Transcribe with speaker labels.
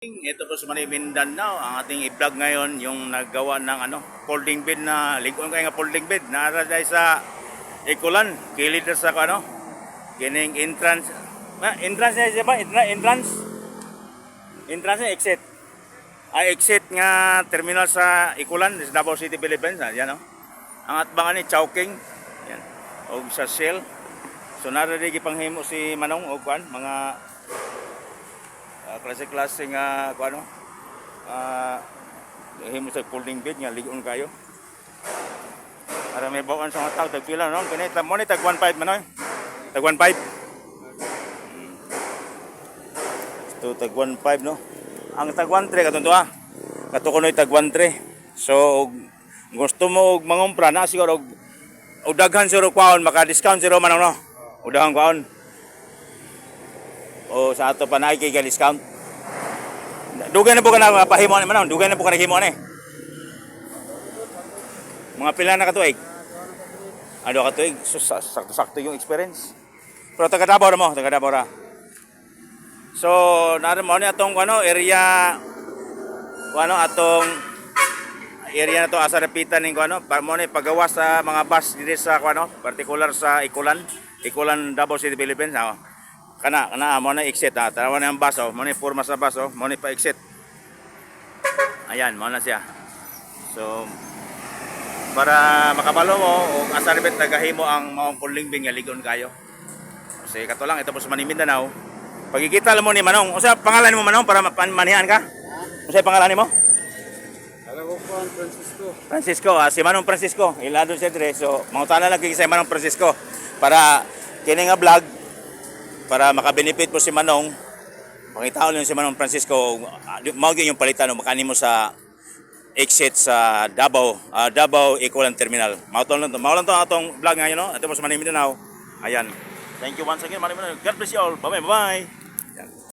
Speaker 1: Ito po sa Manay Mindanao, ang ating i-vlog ngayon yung naggawa ng folding bed na ligon kayo nga folding bed na sa Ikulan, kilid na sa kining entrance. Entrance na siya ba? Entrance na exit. Exit nga terminal sa Ikulan, sa Davao City, Philippines. Yan ang atbangan ni Chowking. Yan. O sa Shell. So nararigi panghimo si Manong o kuan mga klase-klase nga himo sa folding bed nga ligon kayo. Para may bawaan sa mga tao tagpila no kini mo ni tag 15 manoy. Tag 15. Ito tag 15 no. Ang tag 13 katon to katukunoy tag 13. So gusto mo og mangumpra na siguro og daghan siguro kwaon maka-discount siguro manong no. Udahan kwaon. O sa ato pa na kay discount. Dugay na po ka na pahimo ni manong, dugay na po ka naghimo ni. Mga pila na katuig. Ano katuig, so sakto-sakto yung experience. Pero taga Davao ra mo, taga Davao ra. So, naramo ni atong area atong area na to asa repitan ning mo ni pagawas sa mga bus diri sa particular sa Ikulan Davao City, Philippines. Kana mo na exit tarawan na ang bus mo ni forma sa bus mo ni pa exit. Ayan mo na siya. So para makabalo mo o asa ribet nagahimo ang maong pulingbing nga ligon kayo. Kasi kato lang ito po sa Manay Mindanao. Pagkikita mo ni Manong, usa pangalan mo Manong para manihan ka? Usa pangalan mo?
Speaker 2: Alam ko po Francisco.
Speaker 1: Francisco, si Manong Francisco. Ilado siya dire. So mangutana lang kay Manong Francisco para kini nga vlog para makabenefit po si Manong. Makita ko lang si Manong Francisco, mao gyud yung palitan o makani mo sa exit sa Davao Ikulan Terminal. Mao lang to atong vlog ngayon no. Ito po sa Manay Mindanao. Ayan. Thank you once again Manay Mindanao. God bless you all. Bye bye.